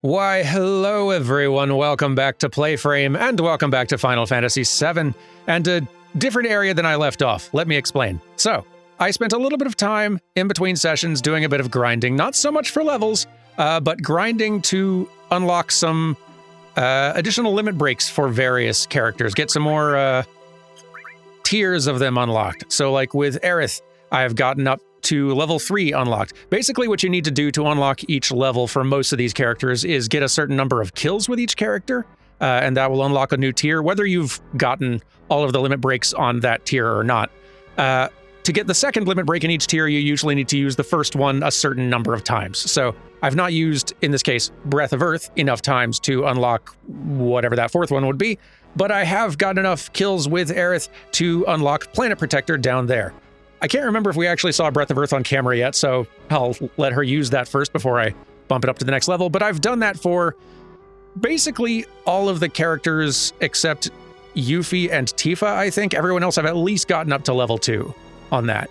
Why, hello everyone, welcome back to PlayFrame, and welcome back to Final Fantasy VII, and a different area than I left off. Let me explain. So, I spent a little bit of time in between sessions doing a bit of grinding, not so much for levels, but grinding to unlock some additional limit breaks for various characters, get some more tiers of them unlocked. So like with Aerith, I've gotten up to level 3 unlocked. Basically what you need to do to unlock each level for most of these characters is get a certain number of kills with each character, and that will unlock a new tier, whether you've gotten all of the limit breaks on that tier or not. To get the second limit break in each tier, you usually need to use the first one a certain number of times. So I've not used, in this case, Breath of Earth enough times to unlock whatever that fourth one would be, but I have gotten enough kills with Aerith to unlock Planet Protector down there. I can't remember if we actually saw Breath of Earth on camera yet, so I'll let her use that first before I bump it up to the next level, but I've done that for basically all of the characters except Yuffie and Tifa, I think. Everyone else I've at least gotten up to level 2 on that.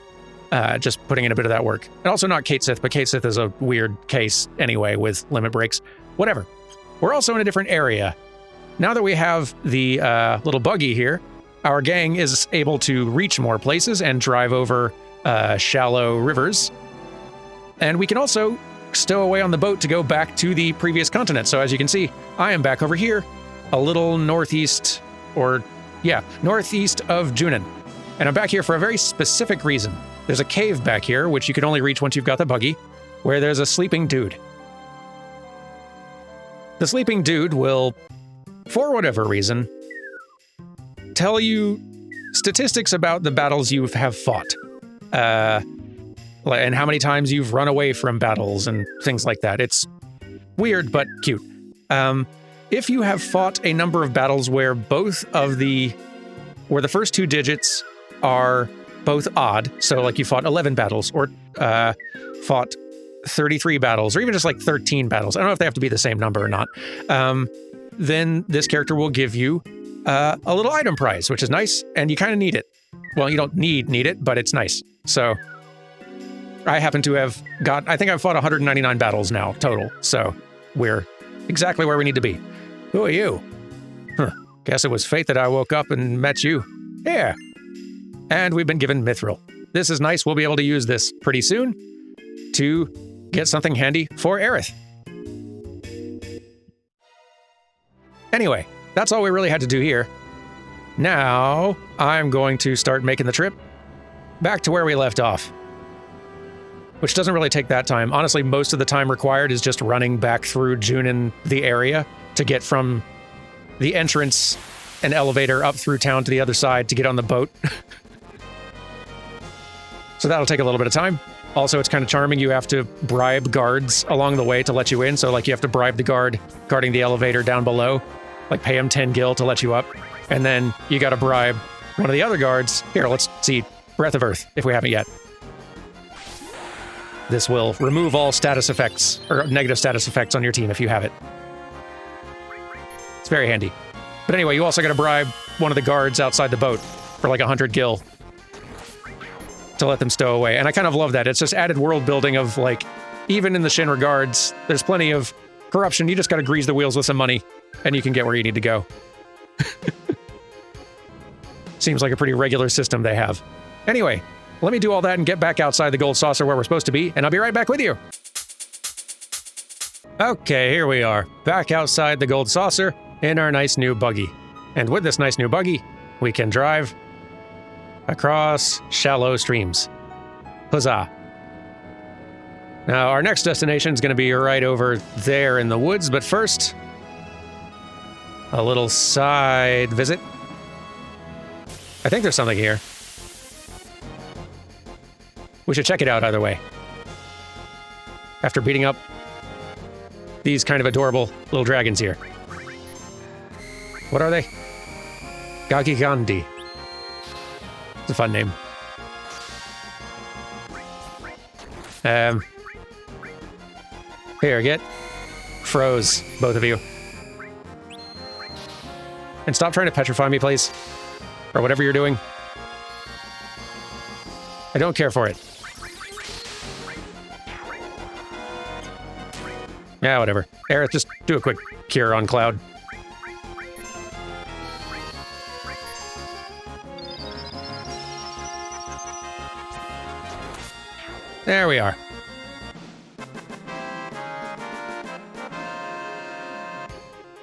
Just putting in a bit of that work. And also not Kate Sith, but Kate Sith is a weird case anyway with limit breaks. Whatever. We're also in a different area. Now that we have the little buggy here, our gang is able to reach more places and drive over shallow rivers. And we can also stow away on the boat to go back to the previous continent. So as you can see, I am back over here, a little northeast of Junin. And I'm back here for a very specific reason. There's a cave back here, which you can only reach once you've got the buggy, where there's a sleeping dude. The sleeping dude will, for whatever reason, tell you statistics about the battles you have fought, and how many times you've run away from battles and things like that. It's weird, but cute. If you have fought a number of battles where the first two digits are both odd, so like you fought 11 battles, or fought 33 battles, or even just like 13 battles. I don't know if they have to be the same number or not. Then this character will give you a little item prize, which is nice, and you kind of need it. Well, you don't need it, but it's nice. So I happen to have I think I've fought 199 battles now total, so we're exactly where we need to be. Who are you? Guess it was fate that I woke up and met you. Yeah. And we've been given Mithril. This is nice. We'll be able to use this pretty soon to get something handy for Aerith. Anyway, that's all we really had to do here. Now, I'm going to start making the trip back to where we left off, which doesn't really take that time. Honestly, most of the time required is just running back through Junin, the area, to get from the entrance and elevator up through town to the other side to get on the boat. So that'll take a little bit of time. Also, it's kind of charming. You have to bribe guards along the way to let you in. So like you have to bribe the guard guarding the elevator down below, like pay him 10 gil to let you up. And then you got to bribe one of the other guards. Here, let's see Breath of Earth, if we haven't yet. This will remove all status effects, or negative status effects on your team if you have it. It's very handy. But anyway, you also got to bribe one of the guards outside the boat for like 100 gil to let them stow away. And I kind of love that. It's just added world building of like, even in the Shinra guards, there's plenty of corruption. You just got to grease the wheels with some money and you can get where you need to go. Seems like a pretty regular system they have. Anyway, let me do all that and get back outside the gold saucer where we're supposed to be, and I'll be right back with you. Okay, here we are, back outside the gold saucer in our nice new buggy. And with this nice new buggy, we can drive across shallow streams. Huzzah. Now, our next destination is going to be right over there in the woods, but first, a little side visit. I think there's something here. We should check it out either way. After beating up these kind of adorable little dragons here. What are they? Gagigandi. It's a fun name. Here, get froze, both of you. And stop trying to petrify me, please. Or whatever you're doing. I don't care for it. Yeah, whatever. Aerith, just do a quick cure on Cloud. There we are.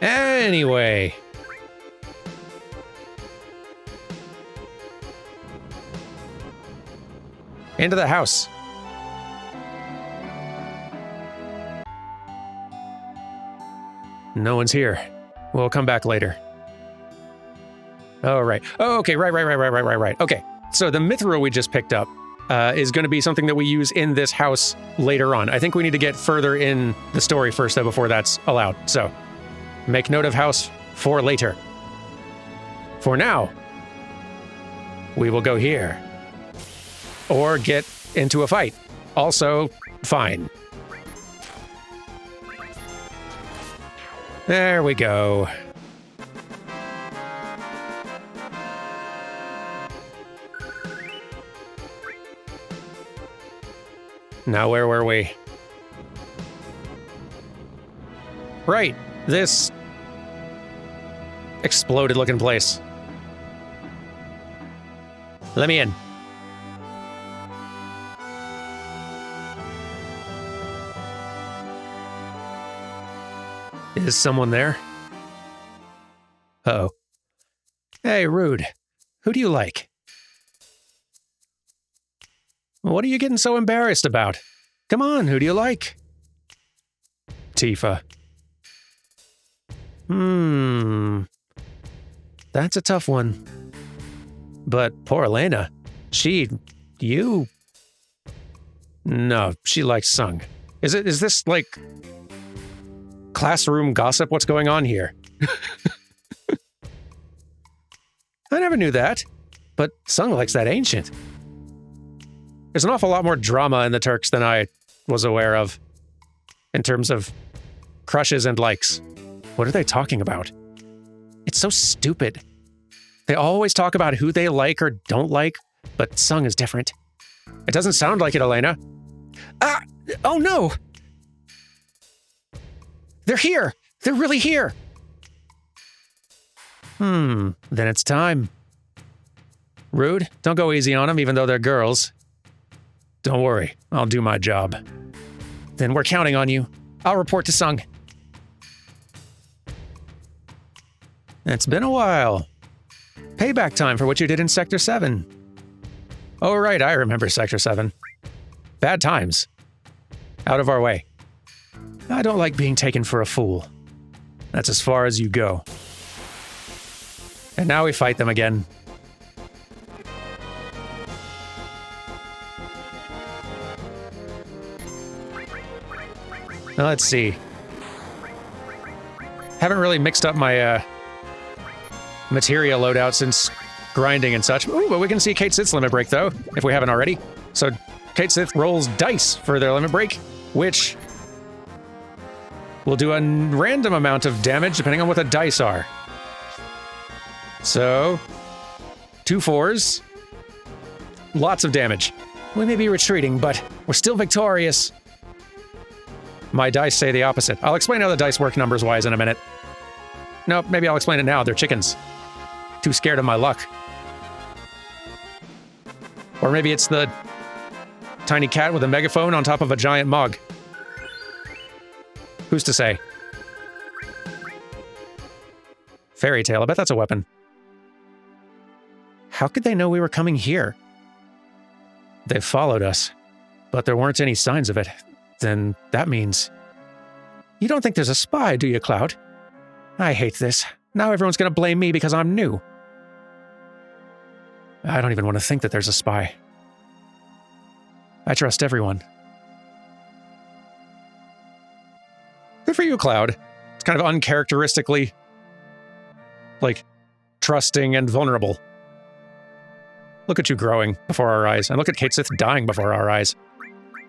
Anyway. Into the house. No one's here. We'll come back later. Oh, right. Oh, okay. Right. Okay. So the mithril we just picked up is going to be something that we use in this house later on. I think we need to get further in the story first, though, before that's allowed. So make note of house for later. For now, we will go here. Or get into a fight. Also, fine. There we go. Now where were we? Right, this exploded looking place. Let me in. Is someone there? Uh-oh. Hey, Rude. Who do you like? What are you getting so embarrassed about? Come on, who do you like? Tifa. That's a tough one. But poor Elena. No, she likes Sung. Is this like classroom gossip? What's going on here? I never knew that. But Sung likes that ancient. There's an awful lot more drama in the Turks than I was aware of. In terms of crushes and likes. What are they talking about? It's so stupid. They always talk about who they like or don't like, but Sung is different. It doesn't sound like it, Elena. Oh no! They're here! They're really here! Then it's time. Rude, don't go easy on them, even though they're girls. Don't worry, I'll do my job. Then we're counting on you. I'll report to Sung. It's been a while. Payback time for what you did in Sector 7. Oh, right, I remember Sector 7. Bad times. Out of our way. I don't like being taken for a fool. That's as far as you go. And now we fight them again. Now let's see. Haven't really mixed up my materia loadout since grinding and such. Ooh, but we can see Kate Sith's limit break, though, if we haven't already. So Kate Sith rolls dice for their limit break, which will do a random amount of damage depending on what the dice are. So, 2 4s. Lots of damage. We may be retreating, but we're still victorious. My dice say the opposite. I'll explain how the dice work numbers-wise in a minute. No, maybe I'll explain it now. They're chickens. Too scared of my luck. Or maybe it's the tiny cat with a megaphone on top of a giant mug. Who's to say? Fairy tale, I bet that's a weapon. How could they know we were coming here? They followed us, but there weren't any signs of it. Then that means... You don't think there's a spy, do you, Cloud? I hate this. Now everyone's gonna blame me because I'm new. I don't even want to think that there's a spy. I trust everyone. Good for you, Cloud. It's kind of uncharacteristically, like, trusting and vulnerable. Look at you growing before our eyes, and look at Kate Sith dying before our eyes.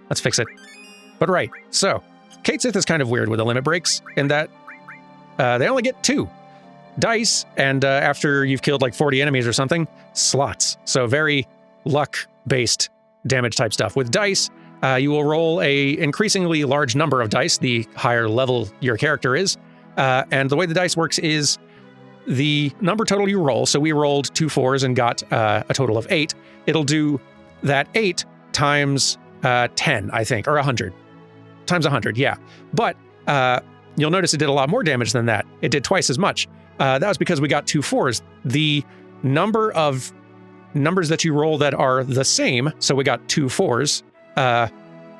Let's fix it. But right, so, Kate Sith is kind of weird with the limit breaks, in that they only get 2 dice, and after you've killed like 40 enemies or something, slots. So very luck-based damage type stuff. With dice, you will roll a increasingly large number of dice the higher level your character is. And the way the dice works is the number total you roll. So we rolled 2 4s and got a total of 8. It'll do that 8 times 10, I think, or 100. Times 100, yeah. But you'll notice it did a lot more damage than that. It did twice as much. That was because we got 2 4s. The number of numbers that you roll that are the same, so we got 2 4s,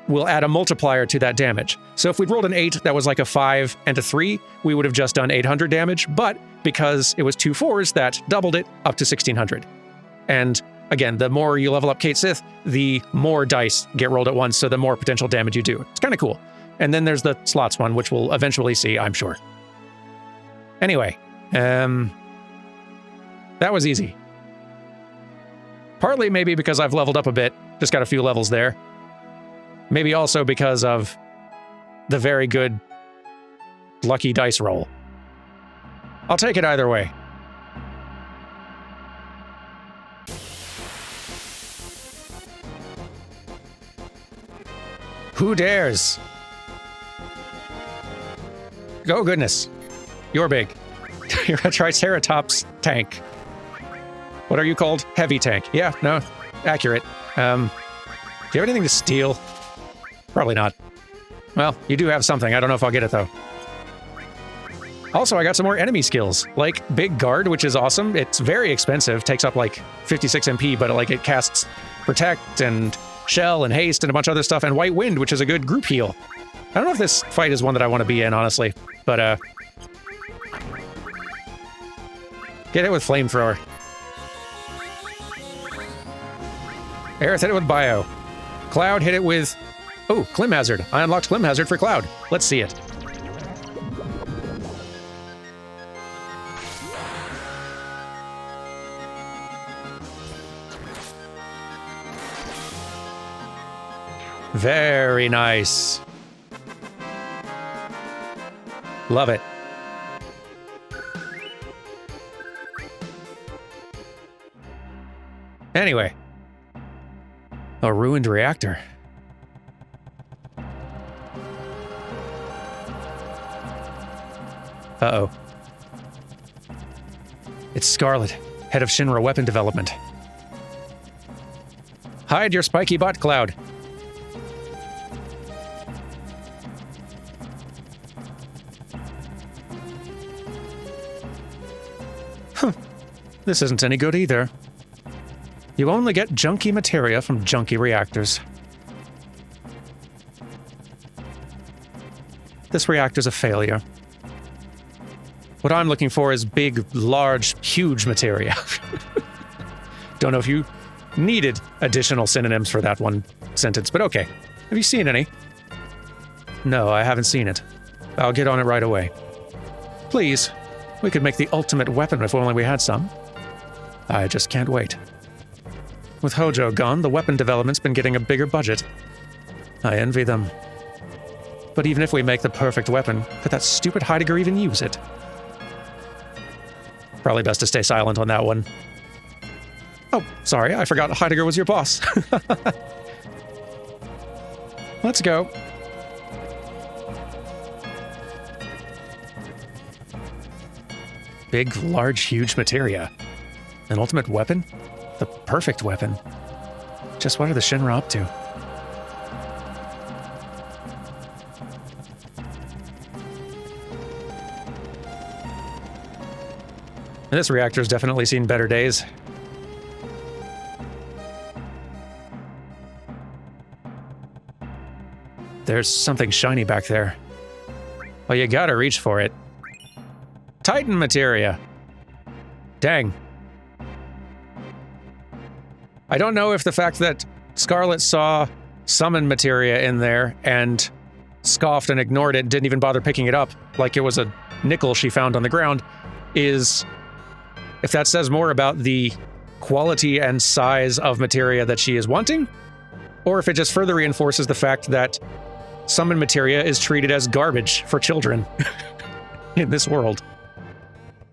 will add a multiplier to that damage. So if we'd rolled an 8 that was like a 5 and a 3, we would have just done 800 damage, but because it was 2 4s, that doubled it up to 1600. And again, the more you level up Kate Sith, the more dice get rolled at once, so the more potential damage you do. It's kind of cool. And then there's the slots one, which we'll eventually see, I'm sure. Anyway, that was easy. Partly maybe because I've leveled up a bit, just got a few levels there. Maybe also because of the very good lucky dice roll. I'll take it either way. Who dares? Oh, goodness. You're big. You're a Triceratops tank. What are you called? Heavy tank. Yeah, no, accurate. Do you have anything to steal? Probably not. Well, you do have something. I don't know if I'll get it, though. Also, I got some more enemy skills, like Big Guard, which is awesome. It's very expensive, takes up like 56 MP, but it casts Protect and Shell and Haste and a bunch of other stuff, and White Wind, which is a good group heal. I don't know if this fight is one that I want to be in, honestly, but get hit with Flamethrower. Aerith hit it with Bio. Cloud hit it with... Oh, Clim Hazard. I unlocked Clim Hazard for Cloud. Let's see it. Very nice. Love it. Anyway. A ruined reactor. Uh-oh. It's Scarlet, head of Shinra weapon development. Hide your spiky butt, Cloud. Huh. This isn't any good either. You only get junky materia from junky reactors. This reactor's a failure. What I'm looking for is big, large, huge materia. Don't know if you needed additional synonyms for that one sentence, but okay. Have you seen any? No, I haven't seen it. I'll get on it right away. Please, we could make the ultimate weapon if only we had some. I just can't wait. With Hojo gone, the weapon development's been getting a bigger budget. I envy them. But even if we make the perfect weapon, could that stupid Heidegger even use it? Probably best to stay silent on that one. Oh, sorry, I forgot Heidegger was your boss. Let's go. Big, large, huge materia. An ultimate weapon? The perfect weapon. Just what are the Shinra up to? And this reactor's definitely seen better days. There's something shiny back there. Well, you gotta reach for it. Titan materia. Dang. I don't know if the fact that Scarlet saw summon materia in there and scoffed and ignored it, didn't even bother picking it up, like it was a nickel she found on the ground, is... if that says more about the quality and size of materia that she is wanting, or if it just further reinforces the fact that summon materia is treated as garbage for children in this world.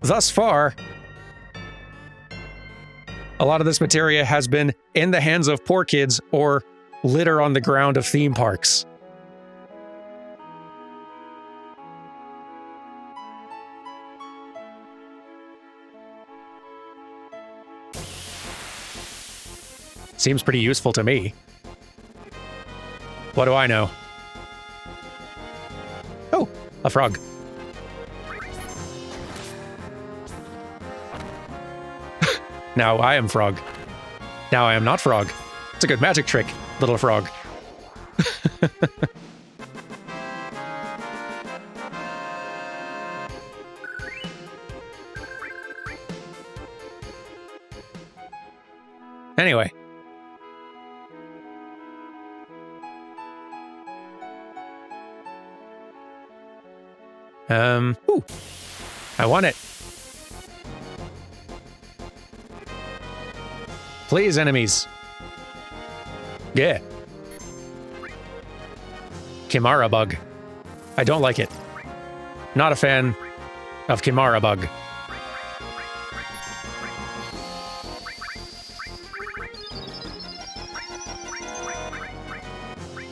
Thus far, a lot of this materia has been in the hands of poor kids or litter on the ground of theme parks. Seems pretty useful to me. What do I know? Oh, a frog. Now I am frog. Now I am not frog. It's a good magic trick, little frog. Anyway. Ooh. I want it. Please, enemies. Yeah. Kimara bug. I don't like it. Not a fan of Kimara bug.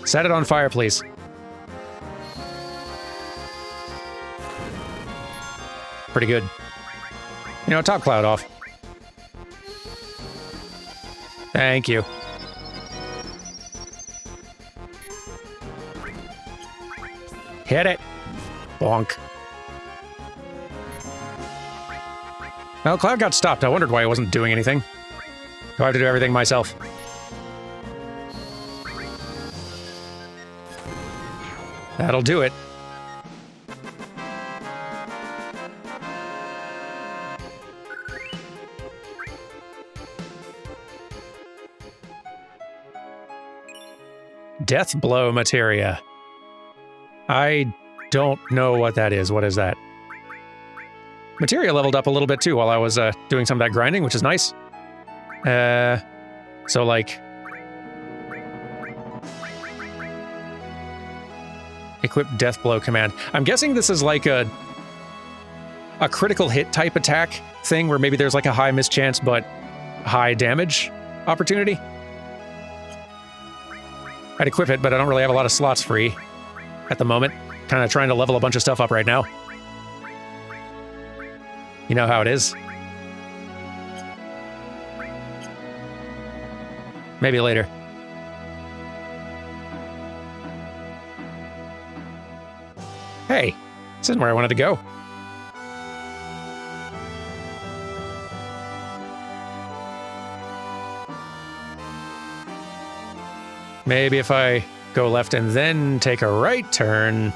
Set it on fire, please. Pretty good. You know, top cloud off. Thank you. Hit it. Bonk. Well, Cloud got stopped. I wondered why I wasn't doing anything. Do I have to do everything myself? That'll do it. Death blow materia. I don't know what that is. What is that? Materia leveled up a little bit too while I was doing some of that grinding, which is nice. So like... Equip death blow command. I'm guessing this is like a critical hit type attack thing where maybe there's like a high mischance but high damage opportunity. I'd equip it, but I don't really have a lot of slots free at the moment. Kind of trying to level a bunch of stuff up right now. You know how it is. Maybe later. Hey, this isn't where I wanted to go. Maybe if I go left and then take a right turn.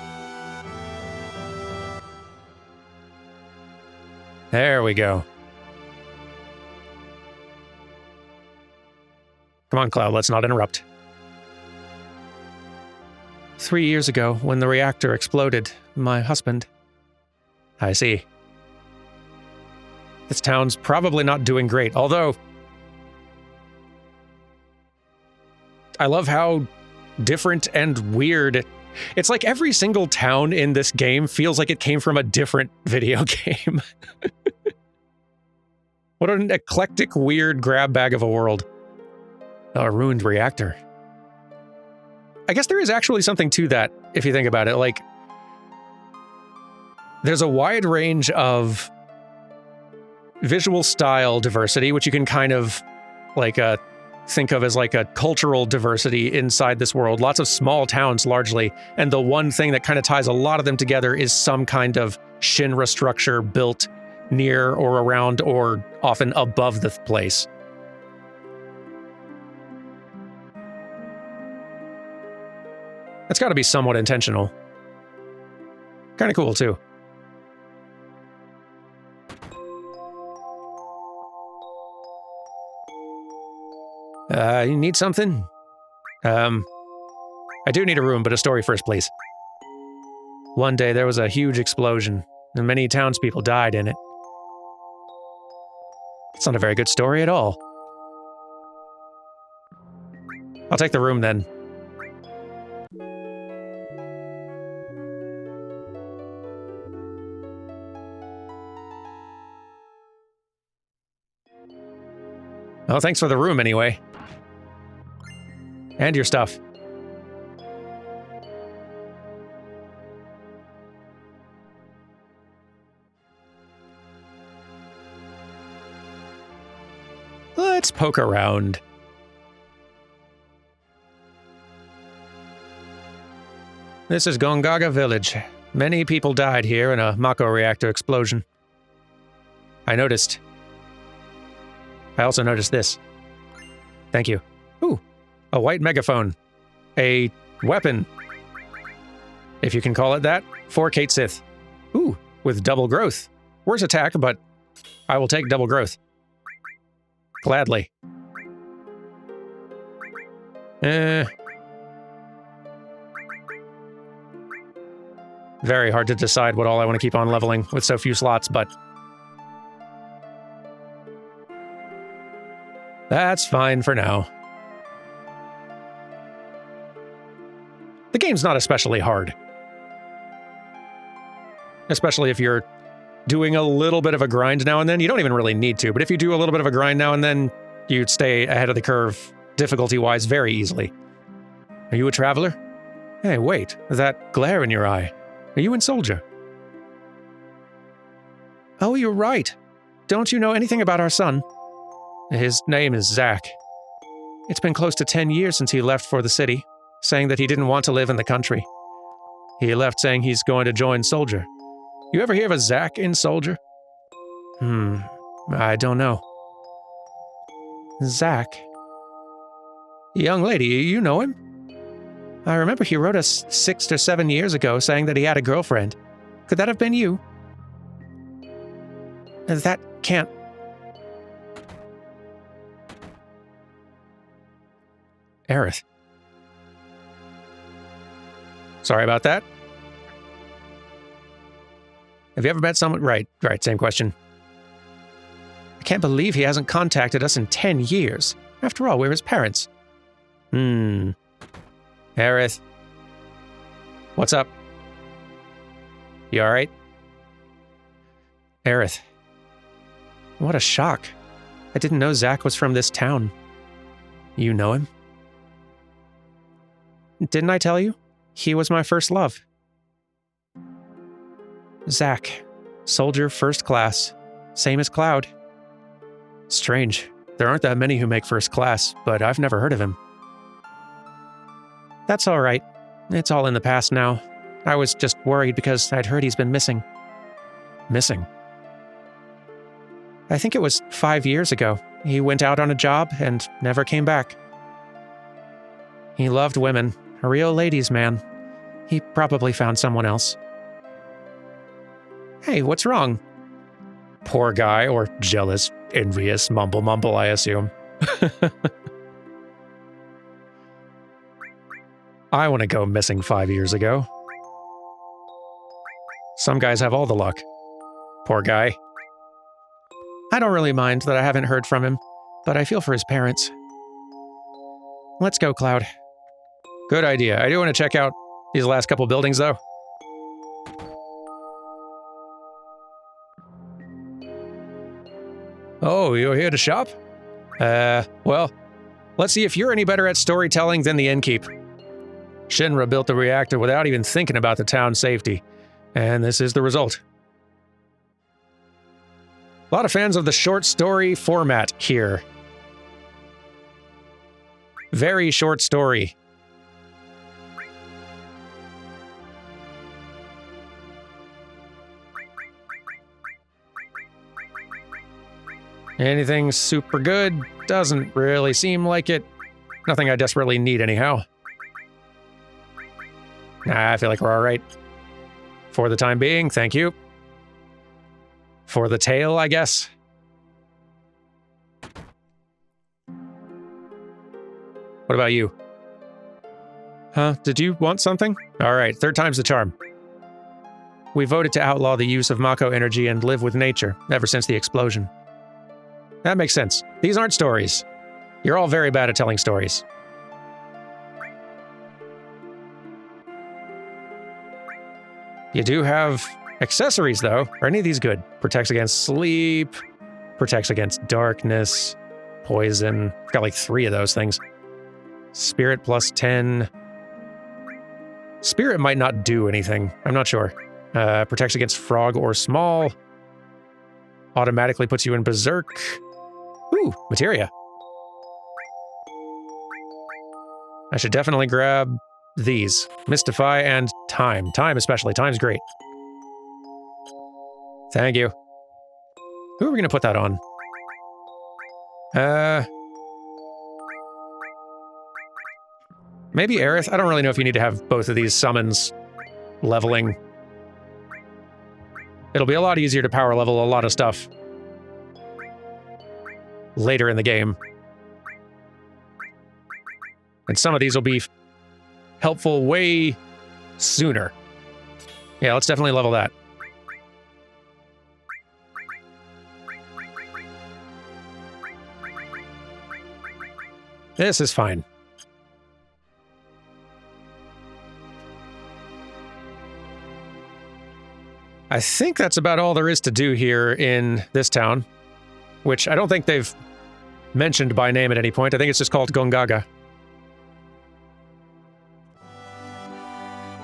There we go. Come on, Cloud, let's not interrupt. 3 years ago, when the reactor exploded, my husband... I see. This town's probably not doing great, although... I love how different and weird... It's like every single town in this game feels like it came from a different video game. What an eclectic, weird grab bag of a world. A ruined reactor. I guess there is actually something to that, if you think about it. Like, there's a wide range of visual style diversity, which you can kind of, like, think of as like a cultural diversity inside this world. Lots of small towns, largely. And the one thing that kind of ties a lot of them together is some kind of Shinra structure built near or around or often above the place. That's got to be somewhat intentional. Kind of cool, too. You need something? I do need a room, but a story first, please. One day there was a huge explosion, and many townspeople died in it. It's not a very good story at all. I'll take the room, then. Well, thanks for the room, anyway. And your stuff. Let's poke around. This is Gongaga village. Many people died here in a Mako reactor explosion. I noticed. I also noticed this. Thank you. Ooh, a white megaphone. A weapon. If you can call it that, for Kate Sith. Ooh, with double growth. Worse attack, but I will take double growth. Gladly. Very hard to decide what all I want to keep on leveling with so few slots, but that's fine for now. The game's not especially hard. Especially if you're doing a little bit of a grind now and then. You don't even really need to, but if you do a little bit of a grind now and then, you'd stay ahead of the curve, difficulty-wise, very easily. Are you a traveler? Hey, wait, that glare in your eye. Are you in Soldier? Oh, you're right. Don't you know anything about our son? His name is Zach. It's been close to 10 years since he left for the city, saying that he didn't want to live in the country. He left saying he's going to join Soldier. You ever hear of a Zach in Soldier? I don't know. Zach. Young lady, you know him? I remember he wrote us 6 or 7 years ago saying that he had a girlfriend. Could that have been you? That can't... Aerith. Sorry about that. Have you ever met someone... Right, same question. I can't believe he hasn't contacted us in 10 years. After all, we're his parents. Aerith. What's up? You alright? Aerith. What a shock. I didn't know Zach was from this town. You know him? Didn't I tell you? He was my first love. Zach. Soldier first class. Same as Cloud. Strange. There aren't that many who make first class, but I've never heard of him. That's all right. It's all in the past now. I was just worried because I'd heard he's been missing. Missing? I think it was 5 years ago. He went out on a job and never came back. He loved women. A real ladies' man. He probably found someone else. Hey, what's wrong? Poor guy, or jealous, envious, mumble, I assume. I want to go missing 5 years ago. Some guys have all the luck. Poor guy. I don't really mind that I haven't heard from him, but I feel for his parents. Let's go, Cloud. Good idea. I do want to check out these last couple buildings, though. Oh, you're here to shop? Well, let's see if you're any better at storytelling than the innkeep. Shinra built the reactor without even thinking about the town's safety, and this is the result. A lot of fans of the short story format here. Very short story. Anything super good? Doesn't really seem like it. Nothing I desperately need anyhow. Nah, I feel like we're all right. For the time being, thank you. For the tail, I guess. What about you? Huh? Did you want something? All right, third time's the charm. We voted to outlaw the use of Mako energy and live with nature ever since the explosion. That makes sense. These aren't stories. You're all very bad at telling stories. You do have accessories, though. Are any of these good? Protects against sleep, protects against darkness, poison. I've got like 3 of those things. Spirit plus 10. Spirit might not do anything. I'm not sure. Protects against frog or small. Automatically puts you in berserk. Ooh, materia. I should definitely grab these. Mystify and time. Time especially. Time's great. Thank you. Who are we going to put that on? Maybe Aerith? I don't really know if you need to have both of these summons leveling. It'll be a lot easier to power level a lot of stuff later in the game. And some of these will be helpful way sooner. Yeah, let's definitely level that. This is fine. I think that's about all there is to do here in this town, which I don't think they've mentioned by name at any point. I think it's just called Gongaga.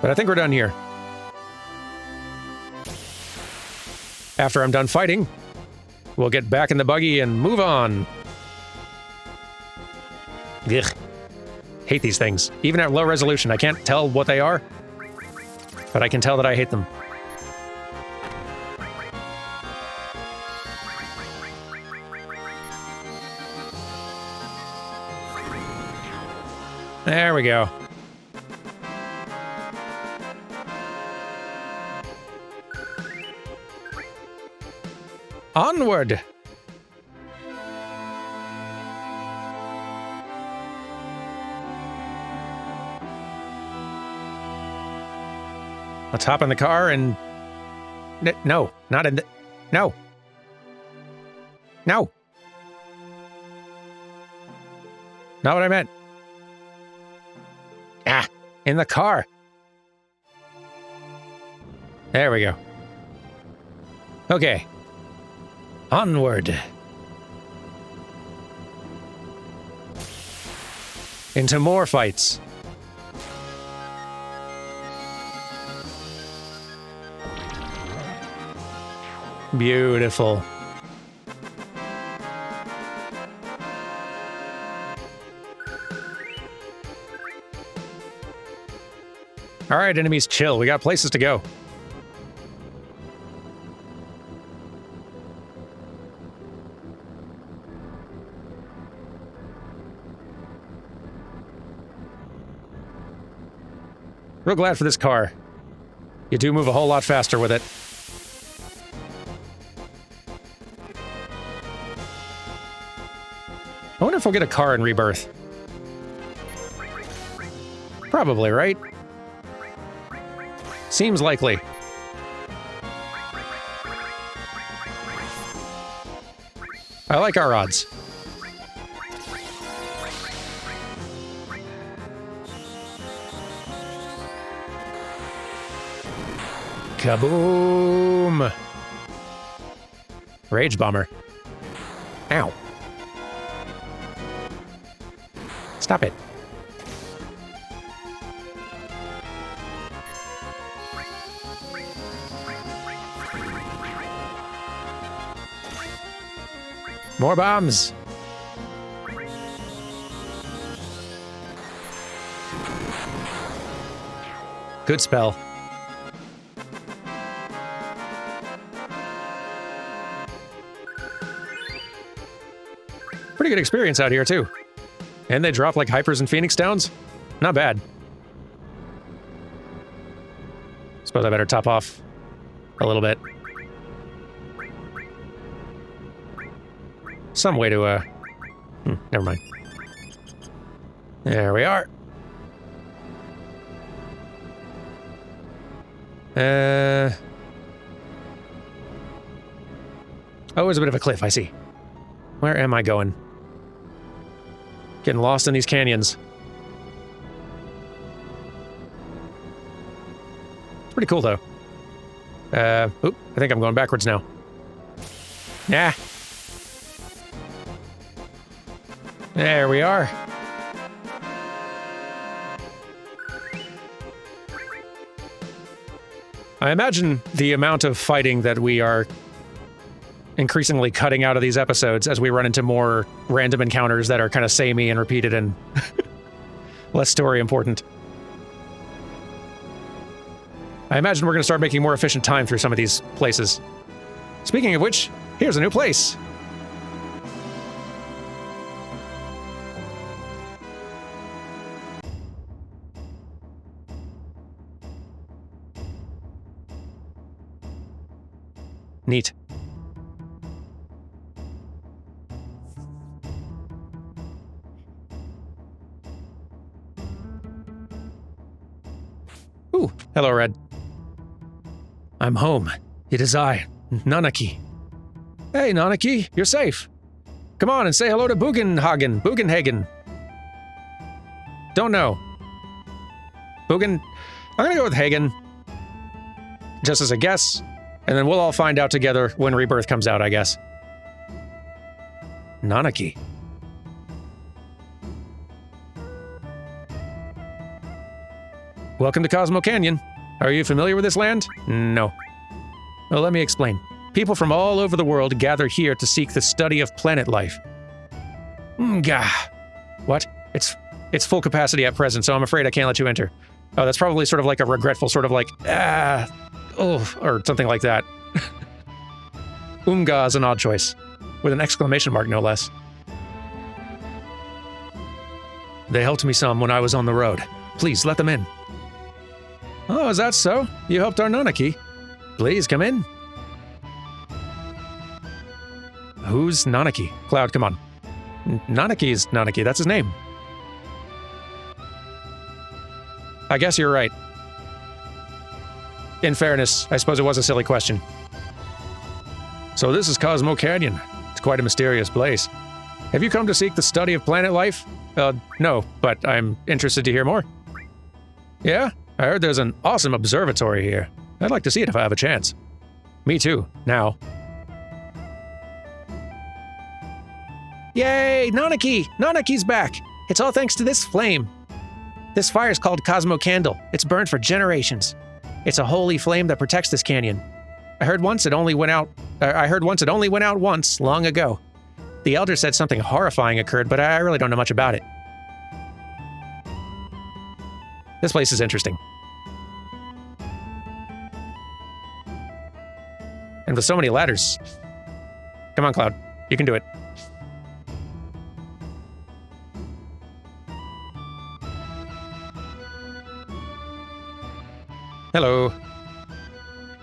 But I think we're done here. After I'm done fighting, we'll get back in the buggy and move on. Ugh. Hate these things. Even at low resolution, I can't tell what they are, but I can tell that I hate them. There we go. Onward! Let's hop in the car and... No, not in the... No. No. Not what I meant. Ah, in the car. There we go. Okay. Onward. Into more fights. Beautiful. All right, enemies, chill. We got places to go. Real glad for this car. You do move a whole lot faster with it. I wonder if we'll get a car in Rebirth. Probably, right? Seems likely. I like our odds. Kaboom! Rage Bomber. Ow. Stop it. More bombs. Good spell. Pretty good experience out here, too. And they drop like hypers and Phoenix Downs? Not bad. Suppose I better top off a little bit. Some way to, never mind. There we are. Oh, it's a bit of a cliff, I see. Where am I going? Getting lost in these canyons. It's pretty cool, though. Oop, I think I'm going backwards now. Nah. There we are. I imagine the amount of fighting that we are increasingly cutting out of these episodes as we run into more random encounters that are kind of samey and repeated and less story important. I imagine we're going to start making more efficient time through some of these places. Speaking of which, here's a new place. Neat. Ooh, hello, Red. I'm home. It is I, Nanaki. Hey, Nanaki, you're safe. Come on and say hello to Bugenhagen. Don't know. I'm gonna go with Hagen. Just as a guess, and then we'll all find out together when Rebirth comes out, I guess. Nanaki. Welcome to Cosmo Canyon. Are you familiar with this land? No. Well, let me explain. People from all over the world gather here to seek the study of planet life. Gah. What? It's full capacity at present, so I'm afraid I can't let you enter. Oh, that's probably sort of like a regretful sort of like, or something like that. Is an odd choice, with an exclamation mark no less. They helped me some when I was on the road. Please, let them in. Oh, is that so? You helped our Nanaki? Please, come in. Who's Nanaki? Cloud, come on. Nanaki's Nanaki, that's his name. I guess you're right. In fairness, I suppose it was a silly question. So this is Cosmo Canyon. It's quite a mysterious place. Have you come to seek the study of planet life? No, but I'm interested to hear more. Yeah? I heard there's an awesome observatory here. I'd like to see it if I have a chance. Me too, now. Yay, Nanaki! Nanaki's back! It's all thanks to this flame. This fire's called Cosmo Candle. It's burned for generations. It's a holy flame that protects this canyon. I heard once it only went out once, long ago. The elder said something horrifying occurred, but I really don't know much about it. This place is interesting. And with so many ladders. Come on, Cloud. You can do it. Hello.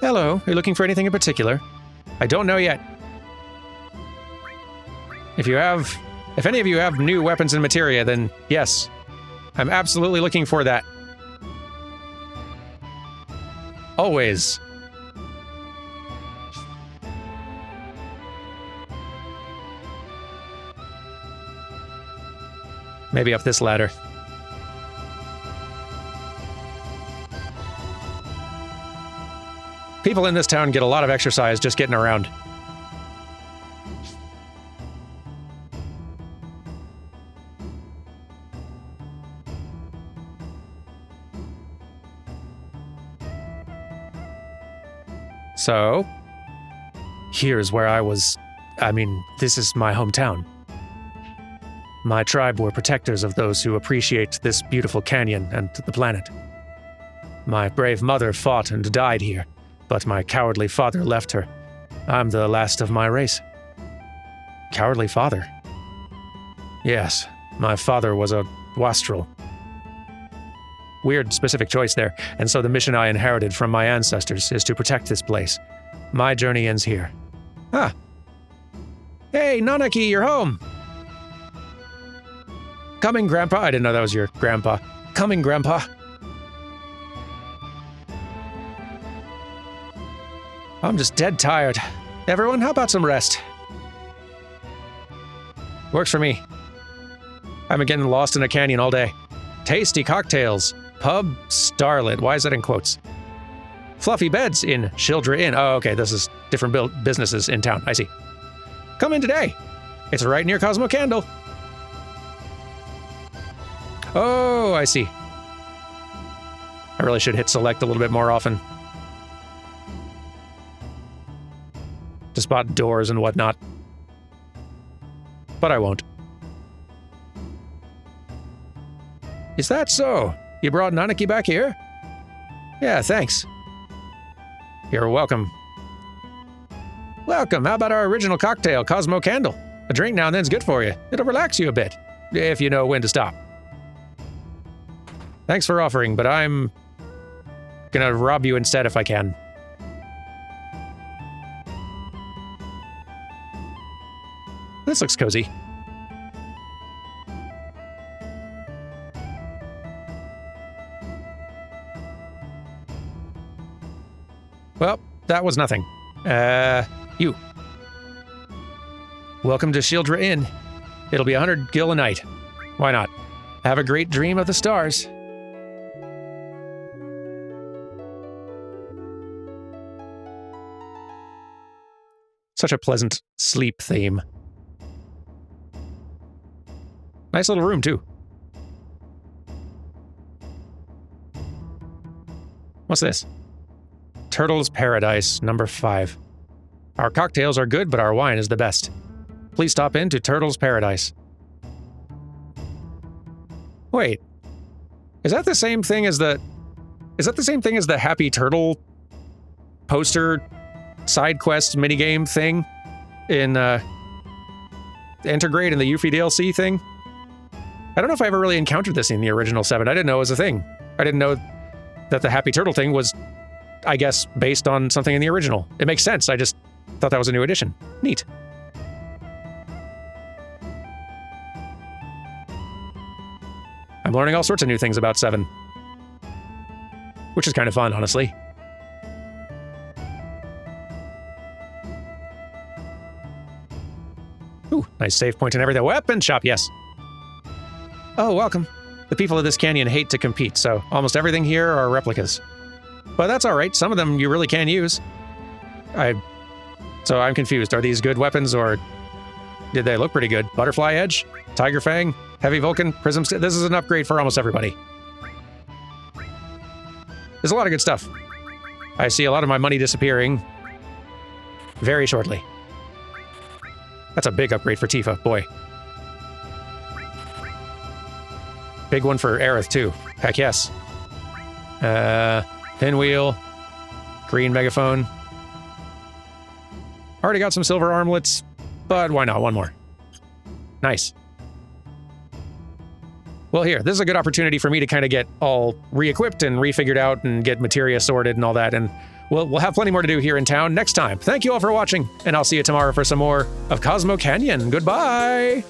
Hello. Are you looking for anything in particular? I don't know yet. If any of you have new weapons and materia, then yes. I'm absolutely looking for that. Always. Maybe up this ladder. People in this town get a lot of exercise just getting around. So, here's where this is my hometown. My tribe were protectors of those who appreciate this beautiful canyon and the planet. My brave mother fought and died here, but my cowardly father left her. I'm the last of my race. Cowardly father? Yes, my father was a wastrel. Weird specific choice there, and so the mission I inherited from my ancestors is to protect this place. My journey ends here. Ah. Hey, Nanaki, you're home! Coming, Grandpa. I didn't know that was your grandpa. Coming, Grandpa. I'm just dead tired. Everyone, how about some rest? Works for me. I've been getting lost in a canyon all day. Tasty cocktails. Pub Starlit. Why is that in quotes? Fluffy beds in Shildra Inn. Oh, okay, this is different businesses in town. I see. Come in today. It's right near Cosmo Candle. Oh, I see. I really should hit select a little bit more often. to spot doors and whatnot. But I won't. Is that so? You brought Nanaki back here? Yeah, thanks. You're welcome. Welcome. How about our original cocktail, Cosmo Candle? A drink now and then's good for you. It'll relax you a bit, if you know when to stop. Thanks for offering, but I'm gonna rob you instead if I can. This looks cozy. Well, that was nothing. You. Welcome to Shildra Inn. It'll be 100 gil a night. Why not? Have a great dream of the stars. Such a pleasant sleep theme. Nice little room, too. What's this? Turtle's Paradise, number 5. Our cocktails are good, but our wine is the best. Please stop in to Turtle's Paradise. Wait. Is that the same thing as the Happy Turtle poster side quest minigame thing in Intergrade and the Yuffie DLC thing? I don't know if I ever really encountered this in the original 7. I didn't know it was a thing. I didn't know that the Happy Turtle thing was, I guess, based on something in the original. It makes sense. I just thought that was a new addition. Neat. I'm learning all sorts of new things about 7. Which is kind of fun, honestly. Ooh, nice save point and everything. Weapon shop, yes. Oh, welcome. The people of this canyon hate to compete, so almost everything here are replicas. But that's alright, some of them you really can use. So I'm confused. Are these good weapons, or did they look pretty good? Butterfly Edge? Tiger Fang? Heavy Vulcan? Prism Stick? This is an upgrade for almost everybody. There's a lot of good stuff. I see a lot of my money disappearing very shortly. That's a big upgrade for Tifa, boy. Big one for Aerith, too. Heck yes. Pinwheel. Green Megaphone. Already got some silver armlets, but why not? One more. Nice. Well, here, this is a good opportunity for me to kind of get all re-equipped and refigured out and get materia sorted and all that, and we'll have plenty more to do here in town next time. Thank you all for watching, and I'll see you tomorrow for some more of Cosmo Canyon. Goodbye!